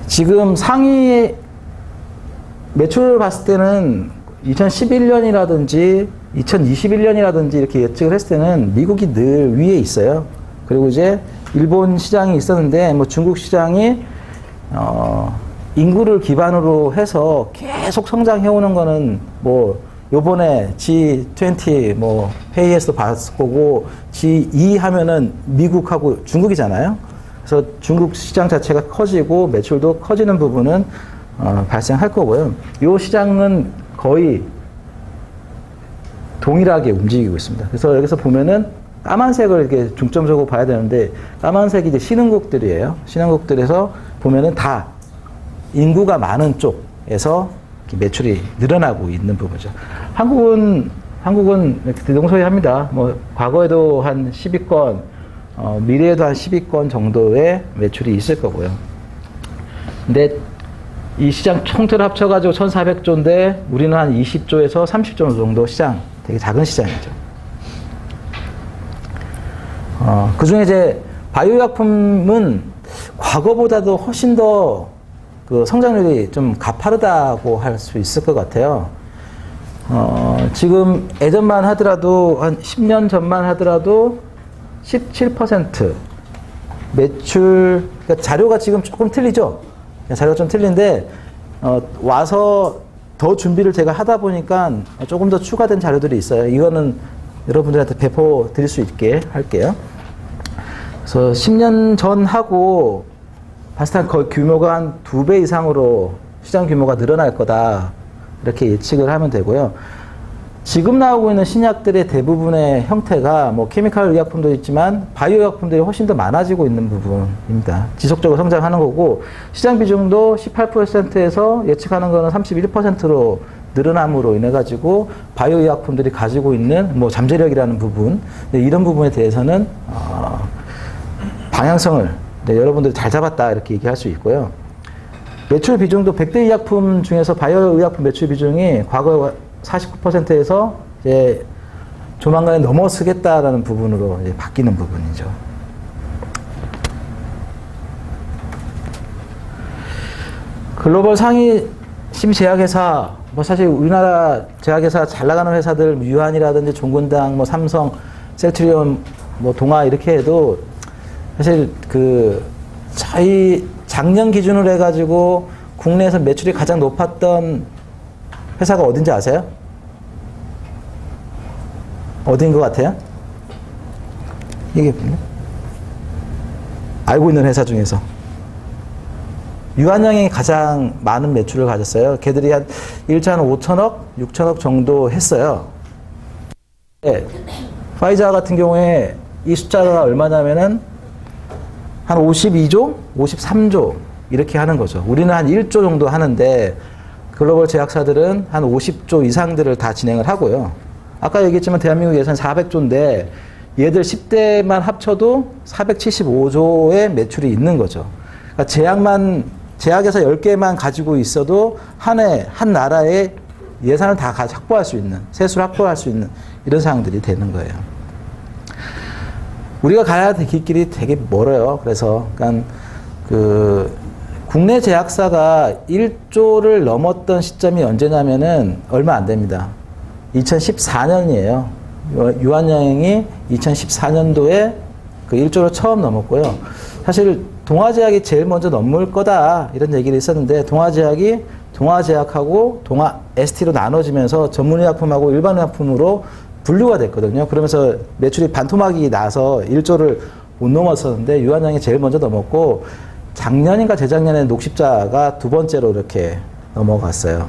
지금 상위 매출을 봤을 때는 2011년이라든지 2021년이라든지 이렇게 예측을 했을 때는 미국이 늘 위에 있어요. 그리고 이제 일본 시장이 있었는데 뭐 중국 시장이 인구를 기반으로 해서 계속 성장해오는 거는 뭐 요번에 G20 뭐 회의에서도 봤을 거고 G2 하면은 미국하고 중국이잖아요. 그래서 중국 시장 자체가 커지고 매출도 커지는 부분은 발생할 거고요. 이 시장은 거의 동일하게 움직이고 있습니다. 그래서 여기서 보면은 까만색을 이렇게 중점적으로 봐야 되는데 까만색이 이제 신흥국들이에요. 신흥국들에서 보면은 다 인구가 많은 쪽에서 매출이 늘어나고 있는 부분이죠. 한국은 대동소이합니다. 뭐 과거에도 한 10위권, 미래에도 한 10위권 정도의 매출이 있을 거고요. 근데 이 시장 총틀 합쳐가지고 1,400조인데 우리는 한 20조에서 30조 정도 시장, 되게 작은 시장이죠. 그 중에 이제 바이오약품은 과거보다도 훨씬 더 그 성장률이 좀 가파르다고 할 수 있을 것 같아요. 지금 예전만 하더라도 한 10년 전만 하더라도 17% 매출, 그러니까 자료가 지금 조금 틀리죠? 자료가 좀 틀린데, 와서 더 준비를 제가 하다 보니까 조금 더 추가된 자료들이 있어요. 이거는 여러분들한테 배포 드릴 수 있게 할게요. 그래서 10년 전하고 봤을 때 거의 규모가 한 2배 이상으로 시장 규모가 늘어날 거다. 이렇게 예측을 하면 되고요. 지금 나오고 있는 신약들의 대부분의 형태가 뭐 케미칼 의약품도 있지만 바이오 의약품들이 훨씬 더 많아지고 있는 부분입니다. 지속적으로 성장하는 거고 시장 비중도 18%에서 예측하는 거는 31%로 늘어남으로 인해 가지고 바이오 의약품들이 가지고 있는 뭐 잠재력이라는 부분, 이런 부분에 대해서는 방향성을 여러분들이 잘 잡았다 이렇게 얘기할 수 있고요. 매출 비중도 100대 의약품 중에서 바이오 의약품 매출 비중이 과거 49%에서 이제 조만간에 넘어서겠다라는 부분으로 이제 바뀌는 부분이죠. 글로벌 상위 심제약회사, 뭐 사실 우리나라 제약회사 잘 나가는 회사들 유한이라든지 종근당, 뭐 삼성, 셀트리온, 뭐 동아 이렇게 해도 사실 저희 작년 기준으로 해가지고 국내에서 매출이 가장 높았던 회사가 어딘지 아세요? 어딘 것 같아요? 이게 알고 있는 회사 중에서 유한양행이 가장 많은 매출을 가졌어요. 걔들이 한 1차 한 5천억, 6천억 정도 했어요. 네. 파이자 같은 경우에 이 숫자가 얼마냐면은 한 52조, 53조 이렇게 하는 거죠. 우리는 한 1조 정도 하는데 글로벌 제약사들은 한 50조 이상들을 다 진행을 하고요. 아까 얘기했지만 대한민국 예산 400조인데 얘들 10대만 합쳐도 475조의 매출이 있는 거죠. 그러니까 제약회사 10개만 가지고 있어도 한 해, 한 나라의 예산을 다 확보할 수 있는, 세수를 확보할 수 있는 이런 상황들이 되는 거예요. 우리가 가야 될 길이 되게 멀어요. 그래서, 그러니까 국내 제약사가 1조를 넘었던 시점이 언제냐면은 얼마 안 됩니다. 2014년이에요. 유한양행이 2014년도에 그 1조를 처음 넘었고요. 사실 동아제약이 제일 먼저 넘을 거다 이런 얘기를 있었는데 동아제약이 동아제약하고 동아 ST로 나눠지면서 전문의약품하고 일반의약품으로 분류가 됐거든요. 그러면서 매출이 반토막이 나서 1조를 못 넘었었는데 유한양이 제일 먼저 넘었고 작년인가 재작년에 녹십자가 두 번째로 이렇게 넘어갔어요.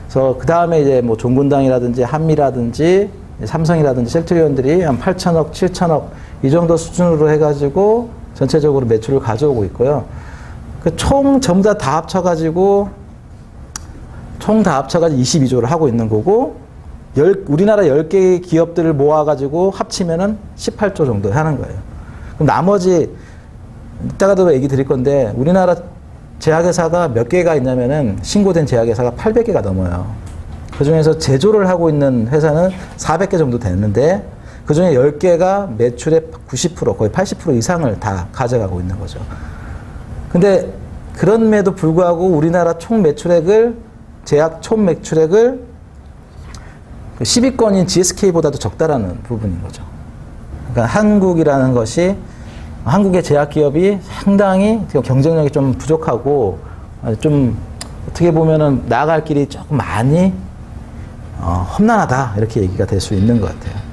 그래서 그 다음에 이제 뭐 종근당이라든지 한미라든지 삼성이라든지 셀트리온들이 한 8천억, 7천억 이 정도 수준으로 해가지고 전체적으로 매출을 가져오고 있고요. 그 총 전부 다 합쳐가지고 22조를 하고 있는 거고 우리나라 10개의 기업들을 모아가지고 합치면은 18조 정도 하는 거예요. 그럼 나머지 이따가도 얘기 드릴 건데 우리나라 제약회사가 몇 개가 있냐면은 신고된 제약회사가 800개가 넘어요. 그 중에서 제조를 하고 있는 회사는 400개 정도 됐는데 그 중에 10개가 매출의 90% 거의 80% 이상을 다 가져가고 있는 거죠. 근데 그럼에도 불구하고 우리나라 총 매출액을, 제약 총 매출액을 10위권인 GSK보다도 적다라는 부분인 거죠. 그러니까 한국이라는 것이, 한국의 제약 기업이 상당히 경쟁력이 좀 부족하고, 좀 어떻게 보면은 나아갈 길이 조금 많이 험난하다, 이렇게 얘기가 될 수 있는 것 같아요.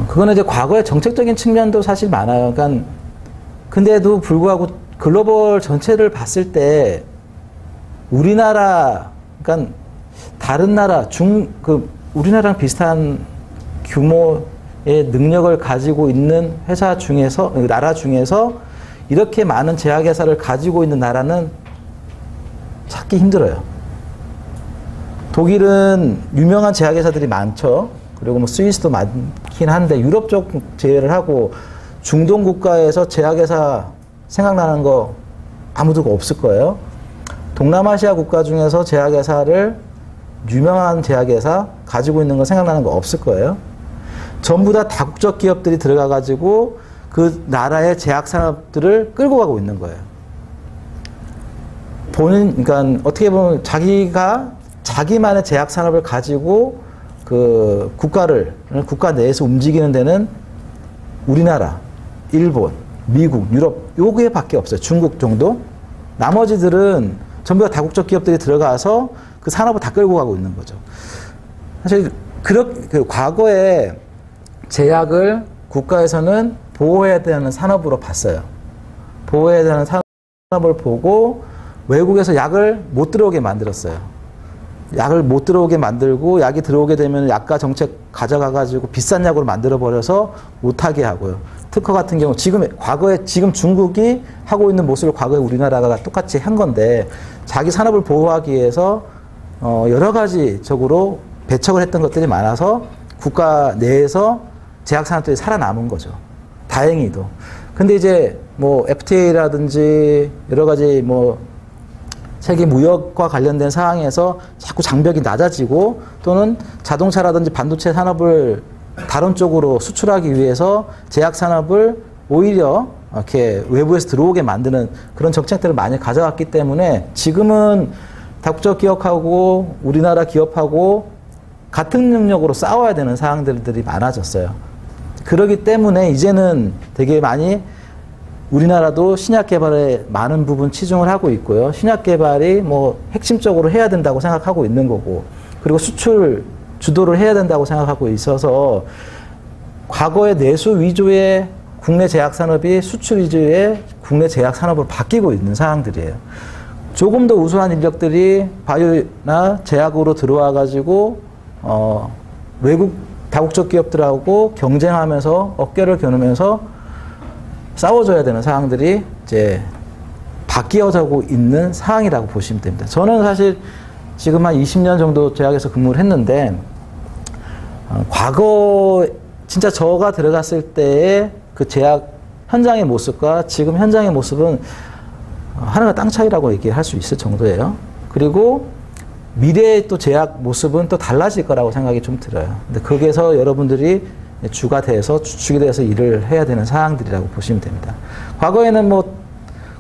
그거는 이제 과거의 정책적인 측면도 사실 많아요. 그러니까 근데도 불구하고 글로벌 전체를 봤을 때 우리나라, 그러니까 다른 나라, 우리나라랑 비슷한 규모의 능력을 가지고 있는 회사 중에서, 나라 중에서 이렇게 많은 제약회사를 가지고 있는 나라는 찾기 힘들어요. 독일은 유명한 제약회사들이 많죠. 그리고 뭐 스위스도 많긴 한데 유럽 쪽 제외를 하고 중동 국가에서 제약회사 생각나는 거 아무도 없을 거예요. 동남아시아 국가 중에서 제약회사를, 유명한 제약회사 가지고 있는 거 생각나는 거 없을 거예요. 전부 다 다국적 기업들이 들어가가지고 그 나라의 제약 산업들을 끌고 가고 있는 거예요. 그러니까 어떻게 보면 자기만의 제약 산업을 가지고 그 국가 내에서 움직이는 데는 우리나라, 일본, 미국, 유럽, 요게 밖에 없어요. 중국 정도? 나머지들은 전부 다 다국적 기업들이 들어가서 그 산업을 다 끌고 가고 있는 거죠. 사실, 과거에 제약을 국가에서는 보호해야 되는 산업으로 봤어요. 보호해야 되는 산업을 보고 외국에서 약을 못 들어오게 만들었어요. 약을 못 들어오게 만들고, 약이 들어오게 되면 약가 정책 가져가가지고 비싼 약으로 만들어버려서 못하게 하고요. 특허 같은 경우, 지금 중국이 하고 있는 모습을 과거에 우리나라가 똑같이 한 건데, 자기 산업을 보호하기 위해서, 여러 가지적으로 배척을 했던 것들이 많아서 국가 내에서 제약 산업들이 살아남은 거죠. 다행히도. 근데 이제 뭐 FTA라든지 여러 가지 뭐 세계 무역과 관련된 사항에서 자꾸 장벽이 낮아지고, 또는 자동차라든지 반도체 산업을 다른 쪽으로 수출하기 위해서 제약 산업을 오히려 이렇게 외부에서 들어오게 만드는 그런 정책들을 많이 가져왔기 때문에 지금은 다국적 기업하고 우리나라 기업하고 같은 능력으로 싸워야 되는 사항들이 많아졌어요. 그렇기 때문에 이제는 되게 많이 우리나라도 신약 개발에 많은 부분 치중을 하고 있고요. 신약 개발이 뭐 핵심적으로 해야 된다고 생각하고 있는 거고, 그리고 수출 주도를 해야 된다고 생각하고 있어서 과거의 내수 위주의 국내 제약 산업이 수출 위주의 국내 제약 산업으로 바뀌고 있는 상황들이에요. 조금 더 우수한 인력들이 바이오나 제약으로 들어와 가지고 외국 다국적 기업들하고 경쟁하면서 어깨를 겨누면서 싸워줘야 되는 상황들이 이제 바뀌어가고 있는 상황이라고 보시면 됩니다. 저는 사실 지금 한 20년 정도 제약에서 근무를 했는데, 과거 진짜 저가 들어갔을 때의 그 제약 현장의 모습과 지금 현장의 모습은 하늘과 땅 차이라고 얘기할 수 있을 정도예요. 그리고 미래의 또 제약 모습은 또 달라질 거라고 생각이 좀 들어요. 근데 거기에서 여러분들이 주가 돼서 주축이 돼서 일을 해야 되는 사항들이라고 보시면 됩니다.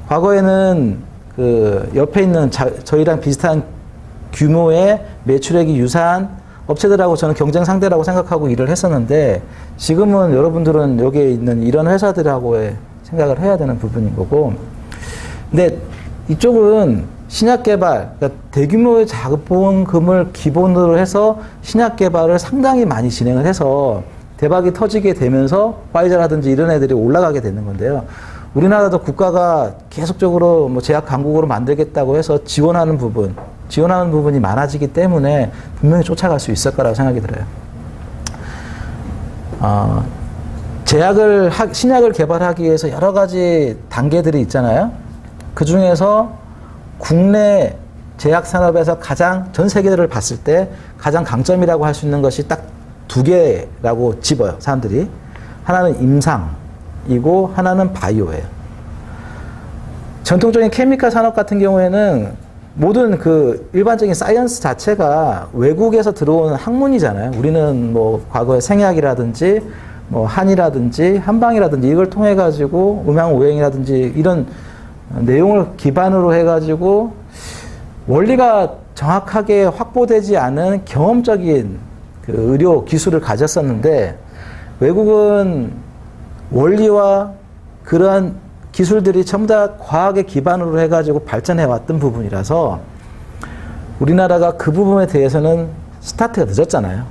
과거에는 그 옆에 있는 저희랑 비슷한 규모의 매출액이 유사한 업체들하고 저는 경쟁 상대라고 생각하고 일을 했었는데, 지금은 여러분들은 여기에 있는 이런 회사들하고의 생각을 해야 되는 부분인 거고, 근데 이쪽은 신약 개발, 그러니까 대규모의 자본금을 기본으로 해서 신약 개발을 상당히 많이 진행을 해서 대박이 터지게 되면서 화이자라든지 이런 애들이 올라가게 되는 건데요. 우리나라도 국가가 계속적으로 뭐 제약 강국으로 만들겠다고 해서 지원하는 부분이 많아지기 때문에 분명히 쫓아갈 수 있을 거라고 생각이 들어요. 신약을 개발하기 위해서 여러 가지 단계들이 있잖아요. 그 중에서 국내 제약 산업에서 전 세계를 봤을 때 가장 강점이라고 할 수 있는 것이 딱 두 개라고 집어요, 사람들이. 하나는 임상이고 하나는 바이오예요. 전통적인 케미칼 산업 같은 경우에는 모든 그 일반적인 사이언스 자체가 외국에서 들어온 학문이잖아요. 우리는 뭐 과거에 생약이라든지 뭐 한이라든지 한방이라든지 이걸 통해 가지고 음양 오행이라든지 이런 내용을 기반으로 해 가지고 원리가 정확하게 확보되지 않은 경험적인 그 의료 기술을 가졌었는데 외국은 원리와 그러한 기술들이 전부 다 과학의 기반으로 해가지고 발전해 왔던 부분이라서 우리나라가 그 부분에 대해서는 스타트가 늦었잖아요.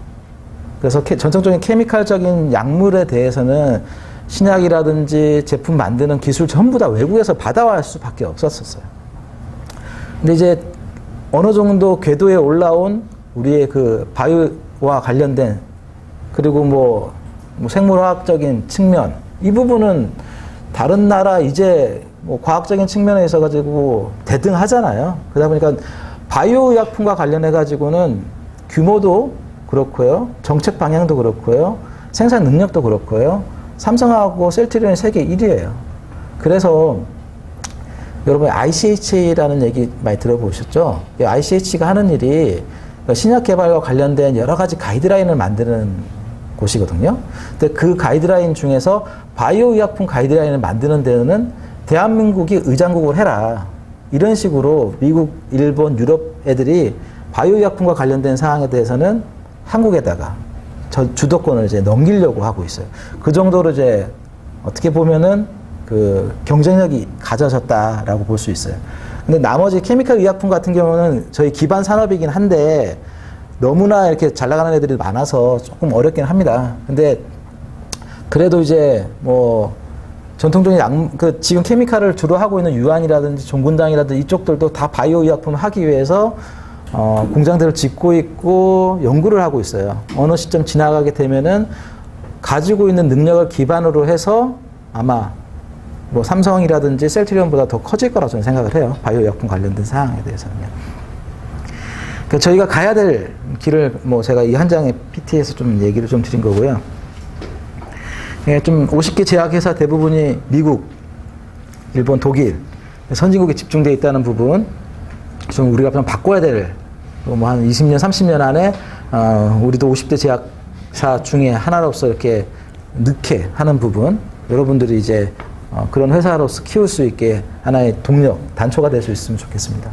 그래서 전통적인 케미칼적인 약물에 대해서는 신약이라든지 제품 만드는 기술 전부 다 외국에서 받아갈 수밖에 없었어요. 근데 이제 어느 정도 궤도에 올라온 우리의 그 바이오와 관련된 그리고 뭐 생물화학적인 측면 이 부분은 다른 나라 이제 뭐 과학적인 측면에 있어 가지고 대등하잖아요. 그러다 보니까 바이오 의약품과 관련해 가지고는 규모도 그렇고요, 정책 방향도 그렇고요, 생산 능력도 그렇고요. 삼성하고 셀트리온이 세계 1위예요. 그래서 여러분 ICH라는 얘기 많이 들어보셨죠? ICH가 하는 일이 신약 개발과 관련된 여러 가지 가이드라인을 만드는 곳이거든요. 근데 그 가이드라인 중에서 바이오 의약품 가이드라인을 만드는 데는 대한민국이 의장국을 해라. 이런 식으로 미국, 일본, 유럽 애들이 바이오 의약품과 관련된 사항에 대해서는 한국에다가 주도권을 이제 넘기려고 하고 있어요. 그 정도로 이제 어떻게 보면은 그 경쟁력이 가져졌다라고 볼 수 있어요. 근데 나머지 케미칼 의약품 같은 경우는 저희 기반 산업이긴 한데 너무나 이렇게 잘 나가는 애들이 많아서 조금 어렵긴 합니다. 근데 그래도 이제 뭐 전통적인 지금 케미칼을 주로 하고 있는 유한이라든지 종군당이라든지 이쪽들도 다 바이오 의약품을 하기 위해서 공장들을 짓고 있고 연구를 하고 있어요. 어느 시점 지나가게 되면은 가지고 있는 능력을 기반으로 해서 아마 뭐 삼성이라든지 셀트리온보다 더 커질 거라고 저는 생각을 해요. 바이오 의약품 관련된 사항에 대해서는요. 그러니까 저희가 가야 될 길을 뭐 제가 이 한 장의 PT에서 좀 얘기를 좀 드린 거고요. 좀 50개 제약회사 대부분이 미국, 일본, 독일 선진국에 집중되어 있다는 부분 좀 우리가 좀 바꿔야 될 뭐 한 20년, 30년 안에 우리도 50대 제약사 중에 하나로서 이렇게 넣게 하는 부분 여러분들이 이제 그런 회사로서 키울 수 있게 하나의 동력, 단초가 될 수 있으면 좋겠습니다.